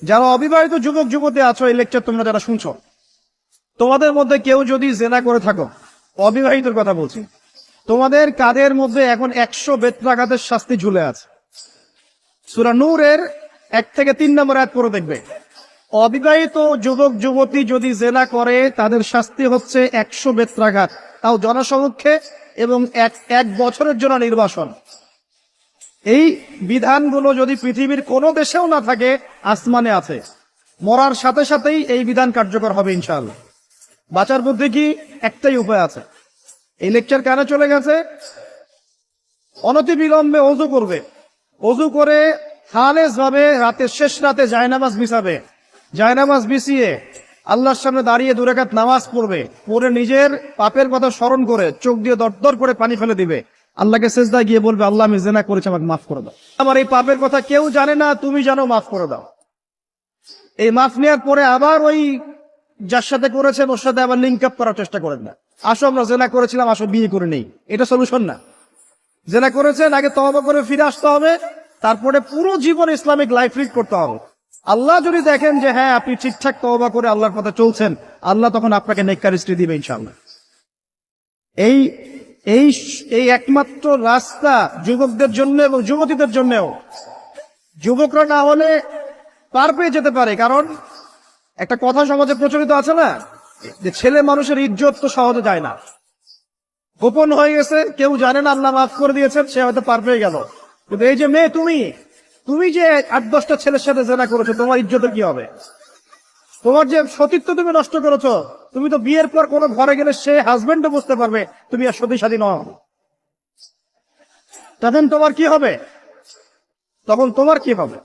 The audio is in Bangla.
যারা অবিবাহিত যুবক যুবতী আছো, এই লেকচার তোমরা যারা শুনছো, তোমাদের মধ্যে কেউ যদি জেনা করে থাকো, অবিবাহিতর কথা বলছি, তোমাদের কাদের মধ্যে এখন 100 বেত্রাঘাতের শাস্তি ঝুলে আছে। সূরা নূরের 1 থেকে 3 নম্বর আয়াত পড়ে দেখবে, অবিবাহিত যুবক যুবতী যদি জেনা করে তাদের শাস্তি হচ্ছে 100 বেত্রাঘাত, তাও জনসমক্ষে, এবং এক বছরের জন্য নির্বাসন। এই বিধানগুলো যদি পৃথিবীর কোনো দেশেও না থাকে, আসমানে আছে। মরার সাথে সাথেই এই বিধান কার্যকর হবে ইনশাআল্লাহ। বাঁচার মধ্যে কি একটাই উপায় আছে। এই লেকচার কেন চলে গেছে? অনতিবিলম্বে ওযু করবে, ওযু করে খালেস ভাবে রাতের শেষ রাতে জায়নামাজ বিছাবে, জায়নামাজ বিছিয়ে আল্লাহর সামনে দাঁড়িয়ে 2 রাকাত নামাজ পড়বে, পড়ে নিজের পাপের কথা স্মরণ করে চোখ দিয়ে দরদর করে পানি ফেলে দিবে, আল্লাহকে সেজদায় গিয়ে বলবে, আল্লাহ আমি জেনা করেছি, আমাকে মাফ করে দাও, আমার এই পাপের কথা কেউ জানে না, তুমি জানো, মাফ করে দাও। এই মাফ নেওয়ার পরে আবার ওই যার সাথে করেছেন ওর সাথে আবার লিঙ্ক আপ করার চেষ্টা করেন না। আসো আমরা জেনা করেছিলাম, আসো বিয়ে করে নেই, এটা সলিউশন না। জেনা করেছেন, আগে তওবা করে ফিরে আসতে হবে, তারপরে পুরো জীবন ইসলামিক লাইফ লিড করতে হবে। আল্লাহ যদি দেখেন যে হ্যাঁ আপনি ঠিকঠাক তওবা করে আল্লাহর পথে চলছেন, আল্লাহ তখন আপনাকে নেককার স্ত্রী দিবে ইনশাআল্লাহ। এই এই এই একমাত্র রাস্তা যুবকদের জন্য এবং যুবতীদের জন্যও। যুবকরা না হলে পার পেয়ে যেতে পারে, কারণ একটা কথা সমাজে প্রচলিত আছে না, যে ছেলে মানুষের ইজ্জত তো সহজে যায় না, গোপন হয়ে গেছে, কেউ জানে না, আল্লাহ মাফ করে দিয়েছেন, সে হয়তো পার পেয়ে গেল। কিন্তু এই যে মেয়ে, তুমি যে 8-10টা ছেলের সাথে জেনা করেছো, তোমার ইজ্জতের কি হবে? তোমার যে সতীত্ব তুমি নষ্ট করেছো, তুমি তো বিয়ের পর কোনো ঘরে গেলে সে হাজবেন্ডও বুঝতে পারবে তুমি আর সতী সাথী নও, তখন তোমার কি হবে?